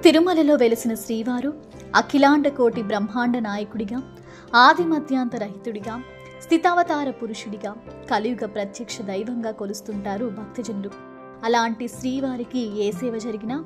తిరుమలలో వెలిసిన శ్రీవారు అఖిలాండ కోటి బ్రహ్మాండ నాయకుడిగా, ఆది మధ్యాంతరహితుడిగా, స్థితావతార పురుషుడిగా, కలియుగ ప్రత్యక్ష దైవంగా కొలుస్తుంటారు భక్తజనులు. అలాంటి శ్రీవారికి ఏ సేవ జరిగినా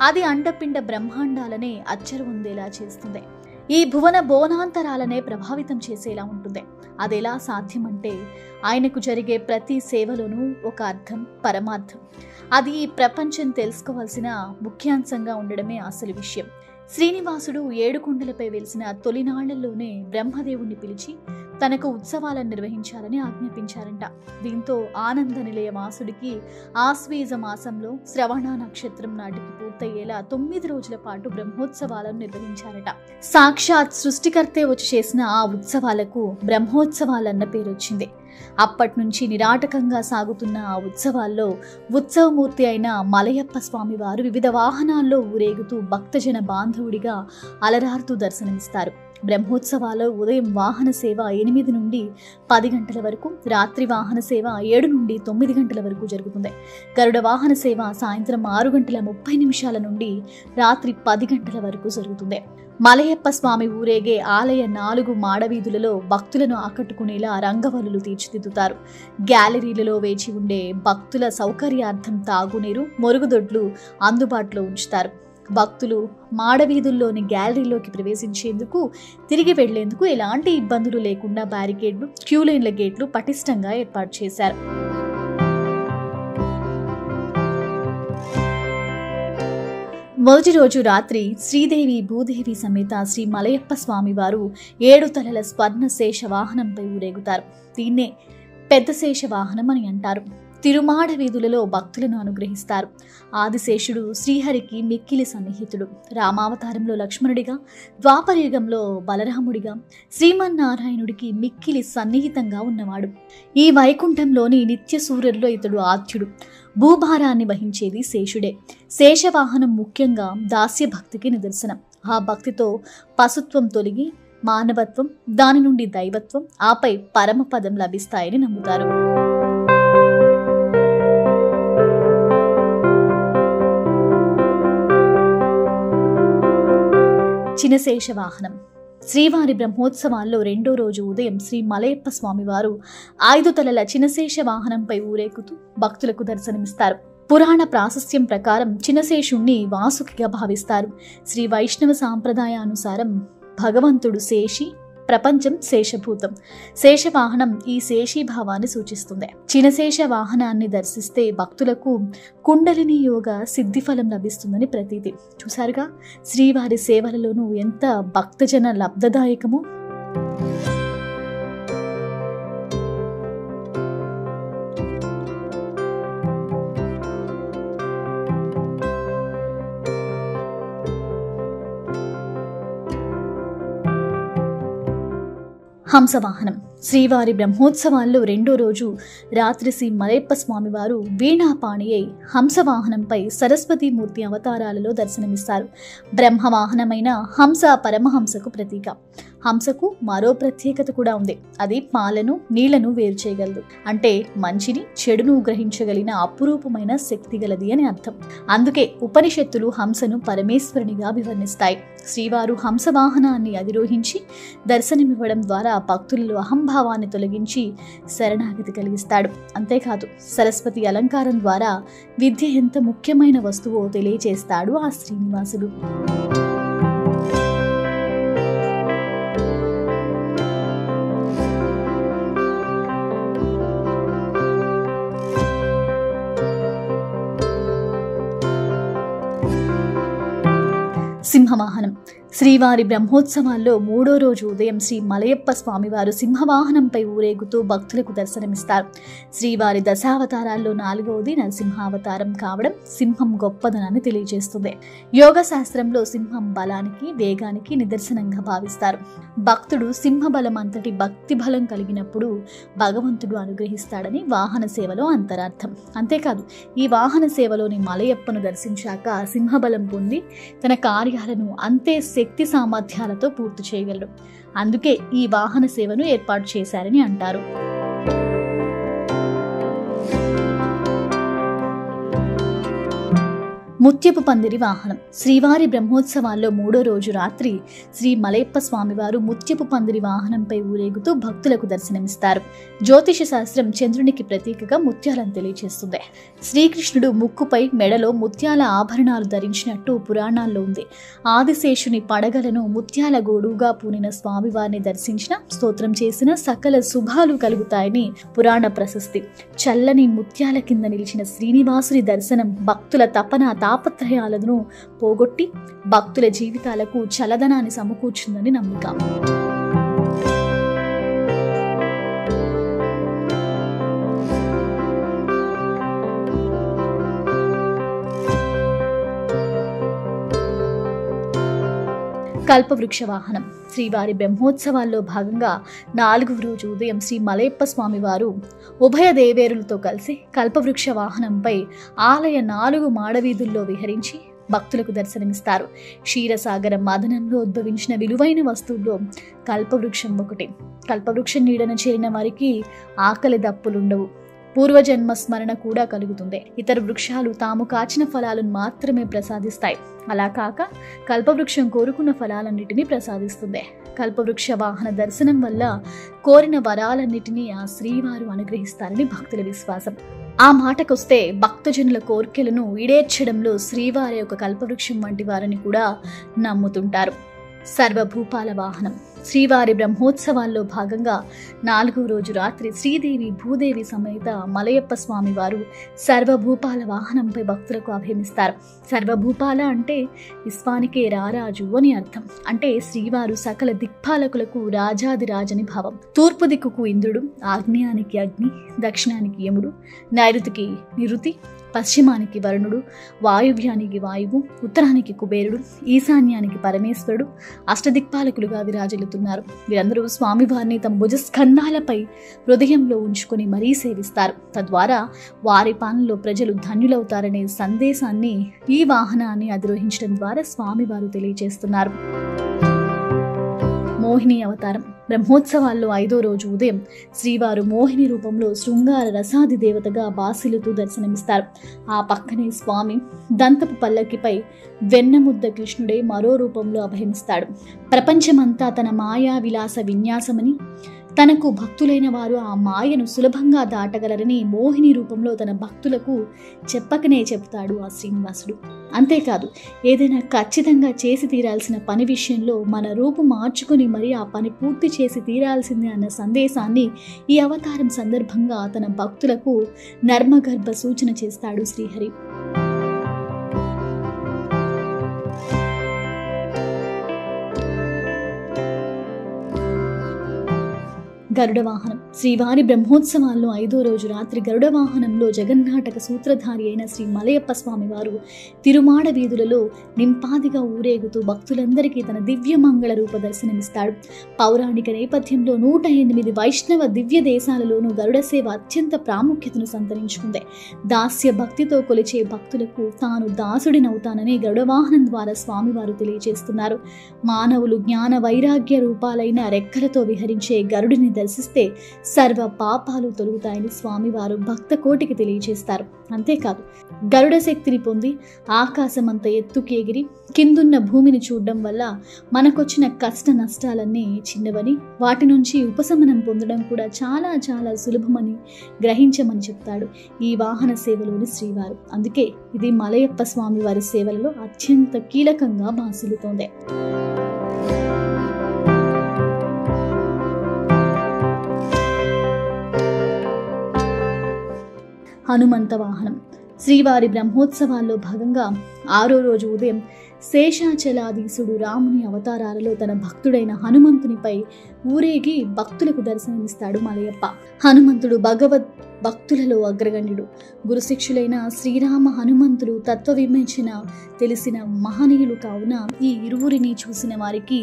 అది అండపిండ బ్రహ్మాండాలనే అచ్చరు ఉందేలా చేస్తుంది. ఈ భువన బోనాంతరాలనే ప్రభావితం చేసేలా ఉంటుంది. అదెలా సాధ్యమంటే ఆయనకు జరిగే ప్రతి సేవలోనూ ఒక అర్థం, పరమార్థం. అది ఈ ప్రపంచం తెలుసుకోవాల్సిన ముఖ్యాంశంగా ఉండడమే అసలు విషయం. శ్రీనివాసుడు ఏడుకొండలపై వెలిసిన తొలినాళ్లలోనే బ్రహ్మదేవుణ్ణి పిలిచి తనకు ఉత్సవాలను నిర్వహించాలని ఆజ్ఞాపించారంట. దీంతో ఆనంద నిలయ వాసుడికి ఆశ్వీజ మాసంలో శ్రవణ నక్షత్రం నాటికి పూర్తయ్యేలా 9 రోజుల పాటు బ్రహ్మోత్సవాలను నిర్వహించారట. సాక్షాత్ సృష్టికర్తే వచ్చి చేసిన ఆ ఉత్సవాలకు బ్రహ్మోత్సవాలన్న పేరు వచ్చింది. అప్పటి నుంచి నిరాటకంగా సాగుతున్న ఆ ఉత్సవాల్లో ఉత్సవమూర్తి అయిన మలయప్ప స్వామి వారు వివిధ వాహనాల్లో ఊరేగుతూ భక్తజన బాంధవుడిగా అలరారుతూ దర్శనమిస్తారు. బ్రహ్మోత్సవాల్లో ఉదయం వాహన సేవ 8 నుండి 10 గంటల వరకు, రాత్రి వాహన సేవ 7 నుండి 9 గంటల వరకు జరుగుతుంది. గరుడ వాహన సేవ సాయంత్రం 6 గంటల 30 నిమిషాల నుండి రాత్రి 10 గంటల వరకు జరుగుతుంది. మలయప్ప స్వామి ఊరేగే ఆలయ 4 మాడవీధులలో భక్తులను ఆకట్టుకునేలా రంగవల్లులు తీర్చిదిద్దుతారు. గ్యాలరీలలో వేచి ఉండే భక్తుల సౌకర్యార్థం తాగునీరు, మరుగుదొడ్లు అందుబాటులో ఉంచుతారు. భక్తులు మాడవీధుల్లోని గ్యాలరీలోకి ప్రవేశించేందుకు, తిరిగి వెళ్లేందుకు ఎలాంటి ఇబ్బందులు లేకుండా బ్యారికేడ్లు, క్యూలైన్ల గేట్లు పటిష్టంగా ఏర్పాటు చేశారు. మొదటి రోజు రాత్రి శ్రీదేవి భూదేవి సమేత శ్రీ మలయప్ప స్వామి వారు 7 తలల స్వర్ణ శేష వాహనంపై ఊరేగుతారు. దీన్నే పెద్ద శేష వాహనం అని అంటారు. తిరుమాడ వీధులలో భక్తులను అనుగ్రహిస్తారు. ఆదిశేషుడు శ్రీహరికి మిక్కిలి సన్నిహితుడు. రామావతారంలో లక్ష్మణుడిగా, ద్వాపరయుగంలో బలరాముడిగా, శ్రీమన్నారాయణుడికి మిక్కిలి సన్నిహితంగా ఉన్నవాడు. ఈ వైకుంఠంలోని నిత్య సూర్యుల్లో ఇతడు ఆద్యుడు. భూభారాన్ని వహించేది శేషుడే. శేషవాహనం ముఖ్యంగా దాస్య భక్తికి నిదర్శనం. ఆ భక్తితో పశుత్వం తొలగి మానవత్వం, దాని నుండి దైవత్వం, ఆపై పరమపదం లభిస్తాయని నమ్ముతారు. చినశేష వాహనం. శ్రీవారి బ్రహ్మోత్సవాల్లో 2వ రోజు ఉదయం శ్రీ మలయప్ప స్వామివారు 5 తలల చినశేష వాహనంపై ఊరేగుతూ భక్తులకు దర్శనమిస్తారు. పురాణ ప్రాశస్త్యం ప్రకారం చినశేషుణ్ణి వాసుకిగా భావిస్తారు. శ్రీ వైష్ణవ సాంప్రదాయానుసారం భగవంతుడు శేషి, ప్రపంచం శేషభూతం. శేషవాహనం ఈ శేషీభావాన్ని సూచిస్తుంది. చినశేష వాహనాన్ని దర్శిస్తే భక్తులకు కుండలిని యోగ సిద్ధిఫలం లభిస్తుందని ప్రతీతి. చూసారుగా శ్రీవారి సేవలలోనూ ఎంత భక్తజన లబ్ధదాయకమో. హంసవాహనం. శ్రీవారి బ్రహ్మోత్సవాల్లో 2వ రోజు రాత్రి శ్రీ మలయప్ప స్వామివారు వీణాపాణి అయి హంసవాహనంపై సరస్వతీమూర్తి అవతారాలలో దర్శనమిస్తారు. బ్రహ్మవాహనమైన హంస పరమహంసకు ప్రతీక. హంసకు మరో ప్రత్యేకత కూడా ఉంది. అది పాలను, నీళ్లను వేరు చేయగలదు. అంటే మంచిని, చెడును గ్రహించగలిగిన అపురూపమైన శక్తి గలది అని అర్థం. అందుకే ఉపనిషత్తులు హంసను పరమేశ్వరునిగా వివర్ణిస్తాయి. శ్రీవారు హంసవాహనాన్ని అధిరోహించి దర్శనమివ్వడం ద్వారా భక్తులలో అహంభావాన్ని తొలగించి శరణాగతి కలిగిస్తాడు. అంతేకాదు సరస్వతి అలంకారం ద్వారా విద్య ఎంత ముఖ్యమైన వస్తువో తెలియచేస్తాడు ఆ శ్రీనివాసుడు. సింహవాహనం. శ్రీవారి బ్రహ్మోత్సవాల్లో 3వ రోజు ఉదయం శ్రీ మలయప్ప స్వామివారు సింహవాహనంపై ఊరేగుతూ భక్తులకు దర్శనమిస్తారు. శ్రీవారి దశావతారాల్లో 4వది నరసింహావతారం కావడం సింహం గొప్పదనాన్ని తెలియజేస్తుంది. యోగ శాస్త్రంలో సింహం బలానికి, వేగానికి నిదర్శనంగా భావిస్తారు. భక్తుడు సింహబలం అంతటి భక్తి బలం కలిగినప్పుడు భగవంతుడు అనుగ్రహిస్తాడని వాహన సేవలో అంతరార్థం. అంతేకాదు ఈ వాహన సేవలోని మలయప్పను దర్శించాక సింహబలం పొంది తన కార్యాలను అంతే శక్తి సామర్థ్యాలతో పూర్తి చేయగలడు. అందుకే ఈ వాహన సేవను ఏర్పాటు చేశారని అంటారు. ముత్యపు పందిరి వాహనం. శ్రీవారి బ్రహ్మోత్సవాల్లో 3వ రోజు రాత్రి శ్రీ మలయప్ప స్వామివారు ముత్యపు పందిరి వాహనంపై ఊరేగుతూ భక్తులకు దర్శనమిస్తారు. జ్యోతిష శాస్త్రం చంద్రునికి ప్రతీకగా ముత్యాలను తెలియజేస్తుంది. శ్రీకృష్ణుడు ముక్కుపై మెడలో ముత్యాల ఆభరణాలు ధరించినట్టు పురాణాల్లో ఉంది. ఆదిశేషుని పడగలను ముత్యాల గోడుగా పూనిన స్వామివారిని దర్శించిన, స్తోత్రం చేసిన సకల శుభాలు కలుగుతాయని పురాణ ప్రశస్తి. చల్లని ముత్యాల కింద నిలిచిన శ్రీనివాసుని దర్శనం భక్తుల తపన తాపత్రయాలను పోగొట్టి భక్తుల జీవితాలకు చల్లదనాన్ని సమకూర్చుందని నమ్మిక. కల్పవృక్ష వాహనం. శ్రీవారి బ్రహ్మోత్సవాల్లో భాగంగా 4వ రోజు ఉదయం శ్రీ మలయప్ప స్వామివారు ఉభయ దేవేరులతో కలిసి కల్పవృక్ష వాహనంపై ఆలయ 4 మాడవీధుల్లో విహరించి భక్తులకు దర్శనమిస్తారు. క్షీరసాగర మదనంలో ఉద్భవించిన విలువైన వస్తువుల్లో కల్పవృక్షం ఒకటి. కల్పవృక్షం నీడన చేరిన వారికి ఆకలి దప్పులుండవు, పూర్వజన్మ స్మరణ కూడా కలుగుతుంది. ఇతర వృక్షాలు తాము కాచిన ఫలాలను మాత్రమే ప్రసాదిస్తాయి. అలా కాక కల్పవృక్షం కోరుకున్న ఫలాలన్నిటినీ ప్రసాదిస్తుంది. కల్పవృక్ష వాహన దర్శనం వల్ల కోరిన వరాలన్నిటినీ ఆ శ్రీవారు అనుగ్రహిస్తారని భక్తుల విశ్వాసం. ఆ మాటకొస్తే భక్తజనుల కోరికలను ఈడేర్చడంలో శ్రీవారి యొక్క కల్పవృక్షం వంటి వారిని కూడా నమ్ముతుంటారు. సర్వభూపాల వాహనం. శ్రీవారి బ్రహ్మోత్సవాల్లో భాగంగా 4వ రోజు రాత్రి శ్రీదేవి భూదేవి సమేత మలయప్ప స్వామి వారు సర్వభూపాల వాహనంపై భక్తులకు అభయమిస్తారు. సర్వభూపాల అంటే విశ్వానికే రారాజు అని అర్థం. అంటే శ్రీవారు సకల దిక్పాలకులకు రాజాదిరాజని భావం. తూర్పు దిక్కుకు ఇంద్రుడు, ఆగ్నేయానికి అగ్ని, దక్షిణానికి యముడు, నైరుతికి నిరుతి, పశ్చిమానికి వరుణుడు, వాయువ్యానికి వాయువు, ఉత్తరానికి కుబేరుడు, ఈశాన్యానికి పరమేశ్వరుడు అష్టదిక్పాలకులుగా విరాజిల్లుతున్నారు. వీరందరూ స్వామివారిని తమ భుజస్కంధాలపై హృదయంలో ఉంచుకొని మరీ సేవిస్తారు. తద్వారా వారి పాలనలో ప్రజలు ధన్యులవుతారనే సందేశాన్ని ఈ వాహనాన్ని అధిరోహించడం ద్వారా స్వామివారు తెలియజేస్తున్నారు. మోహిని అవతారం. బ్రహ్మోత్సవాల్లో 5వ రోజు ఉదయం శ్రీవారు మోహిని రూపంలో శృంగార రసాది దేవతగా బాసిల్లుతూ దర్శనమిస్తారు. ఆ పక్కనే స్వామి దంతపు పల్లకిపై వెన్నముద్ద కృష్ణుడే మరో రూపంలో అభయమిస్తాడు. ప్రపంచమంతా తన మాయా విలాస విన్యాసమని, తనకు భక్తులైన వారు ఆ మాయను సులభంగా దాటగలరని మోహిని రూపంలో తన భక్తులకు చెప్పకనే చెప్తాడు ఆ శ్రీనివాసుడు. అంతేకాదు, ఏదైనా ఖచ్చితంగా చేసి తీరాల్సిన పని విషయంలో మన రూపు మార్చుకుని మరి ఆ పని పూర్తి చేసి తీరాల్సిందే అన్న సందేశాన్ని ఈ అవతారం సందర్భంగా తన భక్తులకు నర్మగర్భ సూచన చేస్తాడు శ్రీహరి. గరుడ వాహనం. శ్రీవారి బ్రహ్మోత్సవాల్లో 5వ రోజు రాత్రి గరుడ వాహనంలో జగన్నాటక సూత్రధారి అయిన శ్రీ మలయప్ప స్వామి వారు తిరుమాడ వీధులలో నింపాదిగా ఊరేగుతూ భక్తులందరికీ తన దివ్య మంగళ రూప దర్శనమిస్తాడు. పౌరాణిక నేపథ్యంలో 108 వైష్ణవ దివ్య దేశాలలోనూ గరుడ సేవ అత్యంత ప్రాముఖ్యతను సంతరించుకుంది. దాస్య భక్తితో కొలిచే భక్తులకు తాను దాసుడినవుతానని గరుడ వాహనం ద్వారా స్వామివారు తెలియజేస్తున్నారు. మానవులు జ్ఞాన వైరాగ్య రూపాలైన రెక్కలతో విహరించే గరుడిని దర్శిస్తే సర్వ పాపాలు తొలుగుతాయని స్వామివారు భక్త కోటికి తెలియజేస్తారు. అంతేకాదు, గరుడ శక్తిని పొంది ఆకాశమంత ఎత్తుకేగిరి కిందున్న భూమిని చూడడం వల్ల మనకొచ్చిన కష్ట నష్టాలన్నీ చిన్నవని, వాటి నుంచి ఉపశమనం పొందడం కూడా చాలా చాలా సులభమని గ్రహించమని చెప్తాడు ఈ వాహన సేవలోని శ్రీవారు. అందుకే ఇది మలయప్ప స్వామివారి సేవలలో అత్యంత కీలకంగా భాసిల్లుతోంది. హనుమంత వాహనం. శ్రీవారి బ్రహ్మోత్సవాల్లో భాగంగా 6వ రోజు ఉదయం శేషాచలాధీశుడు రాముని అవతారాలలో తన భక్తుడైన హనుమంతునిపై ఊరేగి భక్తులకు దర్శనమిస్తాడు మలయప్ప. హనుమంతుడు భగవద్ భక్తులలో అగ్రగణ్యుడు. గురుశిక్షులైన శ్రీరామ హనుమంతులు తత్వ విమర్శన తెలిసిన మహనీయులు కావున ఈ ఇరువురిని చూసిన వారికి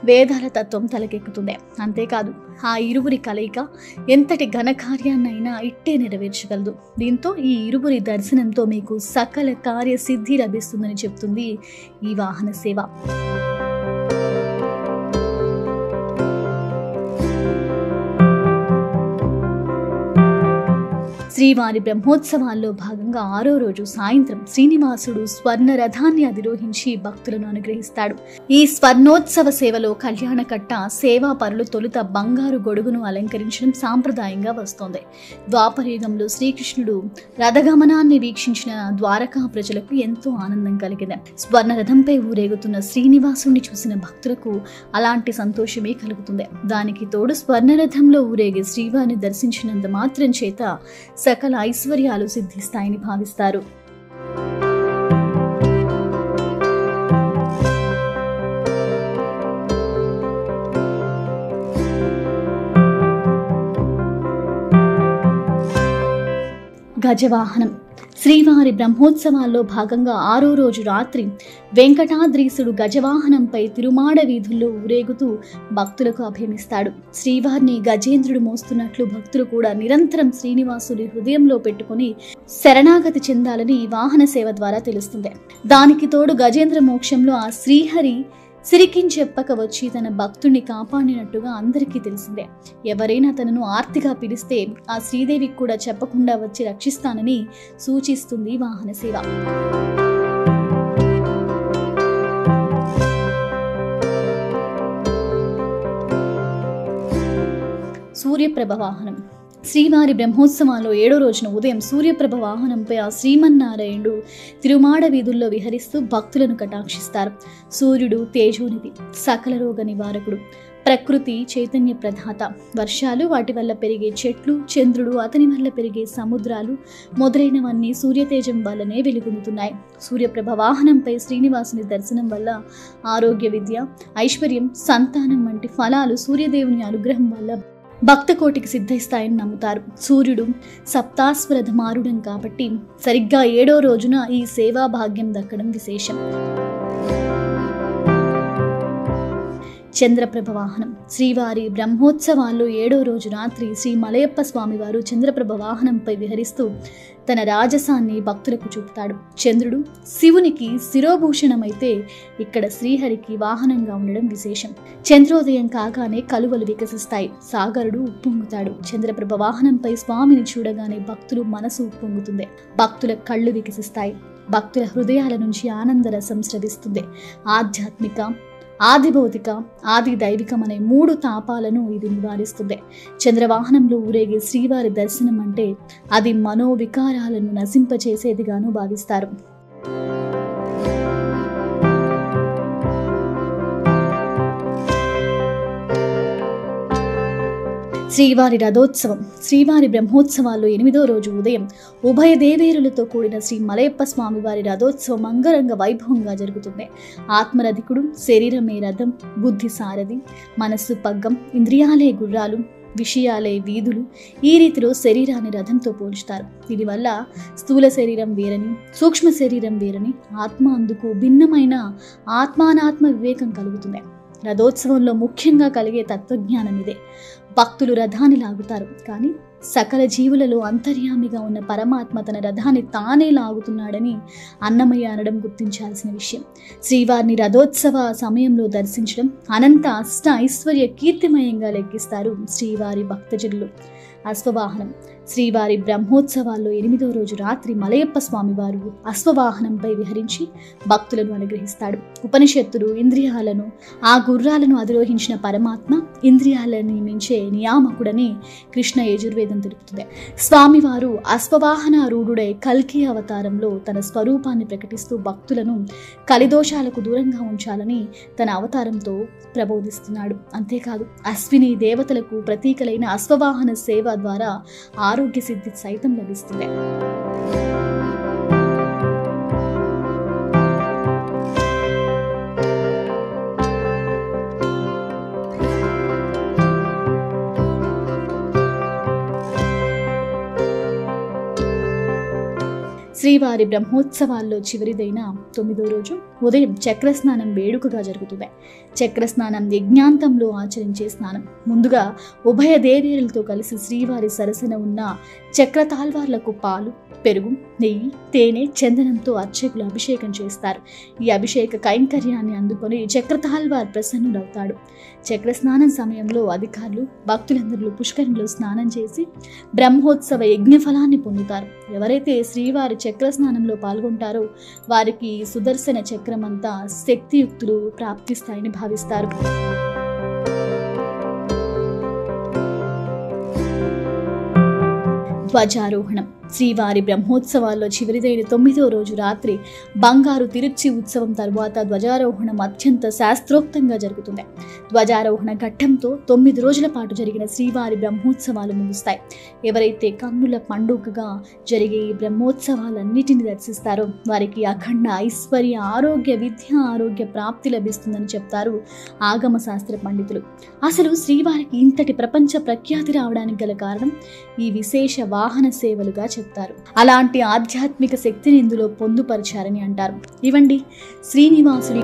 వేదాల తత్వం తలకెక్కుతుంది. అంతేకాదు, ఆ ఇరువురి కలయిక ఎంతటి ఘనకార్యాన్నైనా ఇట్టే నెరవేర్చగలదు. దీంతో ఈ ఇరువురి దర్శనంతో మీకు సకల కార్యసిద్ధి లభిస్తుందని చెప్తుంది ఈ వాహన సేవ. శ్రీవారి బ్రహ్మోత్సవాల్లో భాగంగా 6వ రోజు సాయంత్రం శ్రీనివాసుడు స్వర్ణ రథాన్ని అధిరోహించి భక్తులను అనుగ్రహిస్తాడు. ఈ స్వర్ణోత్సవ సేవలో కళ్యాణకట్ట సేవా పరులు తొలుత బంగారు గొడుగును అలంకరించడం సాంప్రదాయంగా వస్తోంది. ద్వాపరయుగంలో శ్రీకృష్ణుడు రథగమనాన్ని వీక్షించిన ద్వారకా ప్రజలకు ఎంతో ఆనందం కలిగింది. స్వర్ణ రథంపై ఊరేగుతున్న శ్రీనివాసుని చూసిన భక్తులకు అలాంటి సంతోషమే కలుగుతుంది. దానికి తోడు స్వర్ణరథంలో ఊరేగే శ్రీవారిని దర్శించినంత మాత్రం చేత సకల ఐశ్వర్యాలు సిద్ధిస్తాయని భావిస్తారు. గజవాహనం శ్రీవారి బ్రహ్మోత్సవాల్లో భాగంగా 6వ రోజు రాత్రి వెంకటాద్రీసుడు గజవాహనంపై తిరుమాడ వీధుల్లో ఊరేగుతూ భక్తులకు అభయమిస్తాడు. శ్రీవారిని గజేంద్రుడు మోస్తున్నట్లు భక్తులు కూడా నిరంతరం శ్రీనివాసుని హృదయంలో పెట్టుకుని శరణాగతి చెందాలని వాహన సేవ ద్వారా తెలుస్తుంది. దానికి తోడు గజేంద్ర మోక్షంలో ఆ శ్రీహరి సిరికించెప్పక వచ్చి తన భక్తుణ్ణి కాపాడినట్టుగా అందరికీ తెలిసిందే. ఎవరైనా తనను ఆర్తిగా పిలిస్తే ఆ శ్రీదేవికి కూడా చెప్పకుండా వచ్చి రక్షిస్తానని సూచిస్తుంది వాహన సేవ. సూర్యప్రభ వాహనం శ్రీవారి బ్రహ్మోత్సవాల్లో 7వ రోజున ఉదయం సూర్యప్రభ వాహనంపై ఆ శ్రీమన్నారాయణుడు తిరుమాడ వీధుల్లో విహరిస్తూ భక్తులను కటాక్షిస్తారు. సూర్యుడు తేజోనిధి, సకల రోగ నివారకుడు, ప్రకృతి చైతన్య ప్రదాత. వర్షాలు, వాటి వల్ల పెరిగే చెట్లు, చంద్రుడు, అతని వల్ల పెరిగే సముద్రాలు మొదలైనవన్నీ సూర్యతేజం వల్లనే వెలుగొందుతున్నాయి. సూర్యప్రభ వాహనంపై శ్రీనివాసుని దర్శనం వల్ల ఆరోగ్య, విద్య, ఐశ్వర్యం, సంతానం వంటి ఫలాలు సూర్యదేవుని అనుగ్రహం వల్ల భక్తకోటికి సిద్ధిస్తాయని నమ్ముతారు. సూర్యుడు సప్తాస్వరధమారుడం కాబట్టి సరిగ్గా 7వ రోజున ఈ సేవా భాగ్యం దక్కడం విశేషం. చంద్రప్రభ వాహనం శ్రీవారి బ్రహ్మోత్సవాల్లో 7వ రోజు రాత్రి శ్రీ మలయప్ప స్వామివారు చంద్రప్రభ వాహనంపై విహరిస్తూ తన రాజసాన్ని భక్తులకు చూపుతాడు. చంద్రుడు శివునికి శిరోభూషణమైతే ఇక్కడ శ్రీహరికి వాహనంగా ఉండడం విశేషం. చంద్రోదయం కాగానే కలువలు వికసిస్తాయి, సాగరుడు ఉప్పొంగుతాడు. చంద్రప్రభ వాహనంపై స్వామిని చూడగానే భక్తులు మనసు ఉప్పొంగుతుంది, భక్తుల కళ్ళు వికసిస్తాయి, భక్తుల హృదయాల నుంచి ఆనందరసం స్రవిస్తుంది. ఆధ్యాత్మిక, ఆది భౌతిక, ఆది దైవికం అనే 3 తాపాలను ఇది నివారిస్తుంది. చంద్రవాహనంలో ఊరేగే శ్రీవారి దర్శనం అంటే అది మనోవికారాలను నశింపచేసేదిగాను భావిస్తారు. శ్రీవారి రథోత్సవం శ్రీవారి బ్రహ్మోత్సవాల్లో 8వ రోజు ఉదయం ఉభయ దేవేరులతో కూడిన శ్రీ మలయప్ప స్వామివారి రథోత్సవం అంగరంగ వైభవంగా జరుగుతుంది. ఆత్మరథికుడు, శరీరమే రథం, బుద్ధి సారథి, మనస్సు పగ్గం, ఇంద్రియాలే గుర్రాలు, విషయాలే వీధులు. ఈ రీతిలో శరీరాన్ని రథంతో పోల్చుతారు. దీనివల్ల స్థూల శరీరం వేరని, సూక్ష్మ శరీరం వేరని, ఆత్మ అందుకు భిన్నమైన ఆత్మానాత్మ వివేకం కలుగుతుంది. రథోత్సవంలో ముఖ్యంగా కలిగే తత్వజ్ఞానం ఇదే. భక్తులు రథాన్ని లాగుతారు, కానీ సకల జీవులలో అంతర్యామిగా ఉన్న పరమాత్మ తన రథాన్ని తానే లాగుతున్నాడని అన్నమయ్య అనడం గుర్తించాల్సిన విషయం. శ్రీవారిని రథోత్సవ సమయంలో దర్శించడం అనంత అష్ట ఐశ్వర్య కీర్తిమయంగా లెక్కిస్తారు శ్రీవారి భక్తజనులు. అశ్వవాహనం శ్రీవారి బ్రహ్మోత్సవాల్లో 8వ రోజు రాత్రి మలయప్ప స్వామివారు అశ్వవాహనంపై విహరించి భక్తులను అనుగ్రహిస్తాడు. ఉపనిషత్తులు ఇంద్రియాలను, ఆ గుర్రాలను అధిరోహించిన పరమాత్మ ఇంద్రియాలని మించే నియామకుడని కృష్ణ యజుర్వేదం తెలుపుతుంది. స్వామివారు అశ్వవాహనారూఢుడై కల్కి అవతారంలో తన స్వరూపాన్ని ప్రకటిస్తూ భక్తులను కలిదోషాలకు దూరంగా ఉంచాలని తన అవతారంతో ప్రబోధిస్తున్నాడు. అంతేకాదు అశ్విని దేవతలకు ప్రతీకలైన అశ్వవాహన సేవ ద్వారా ఆరోగ్య సిద్ధి సైతం లభిస్తుంది. శ్రీవారి బ్రహ్మోత్సవాల్లో చివరిదైన 9వ రోజు ఉదయం చక్రస్నానం వేడుకగా జరుగుతుంది. చక్రస్నానం యజ్ఞాంతంలో ఆచరించే స్నానం. ముందుగా ఉభయ దేవేరులతో కలిసి శ్రీవారి సరసన ఉన్న చక్రతాల్వార్లకు పాలు, పెరుగు, నెయ్యి, తేనె, చందనంతో అర్చకులు అభిషేకం చేస్తారు. ఈ అభిషేక కైంకర్యాన్ని అందుకొని చక్రతాల్వార్ ప్రసన్నుడవుతాడు. చక్రస్నానం సమయంలో అధికారులు, భక్తులందరూ పుష్కరిణిలో స్నానం చేసి బ్రహ్మోత్సవ యజ్ఞ ఫలాన్ని పొందుతారు. ఎవరైతే శ్రీవారి చక్రస్నానంలో పాల్గొంటారో వారికి సుదర్శన చక్రమంతా శక్తియుక్తులు ప్రాప్తిస్తాయని భావిస్తారు. ధ్వజారోహణం. శ్రీవారి బ్రహ్మోత్సవాల్లో చివరిదైన 9వ రోజు రాత్రి బంగారు తిరుచి ఉత్సవం తరువాత ధ్వజారోహణం అత్యంత శాస్త్రోక్తంగా జరుగుతుంది. ధ్వజారోహణ ఘట్టంతో 9 రోజుల పాటు జరిగిన శ్రీవారి బ్రహ్మోత్సవాలు ముగుస్తాయి. ఎవరైతే కన్నుల పండుగగా జరిగే ఈ బ్రహ్మోత్సవాలన్నిటిని దర్శిస్తారో వారికి అఖండ ఐశ్వర్య, ఆరోగ్య, విద్య, ఆరోగ్య ప్రాప్తి లభిస్తుందని చెప్తారు ఆగమ శాస్త్ర పండితులు. అసలు శ్రీవారికి ఇంతటి ప్రపంచ ప్రఖ్యాతి రావడానికి గల కారణం ఈ విశేష వాహన సేవలుగా చెప్తారు. అలాంటి ఆధ్యాత్మిక శక్తిని ఇందులో పొందుపరిచారని అంటారు. ఇవండి శ్రీనివాసుడి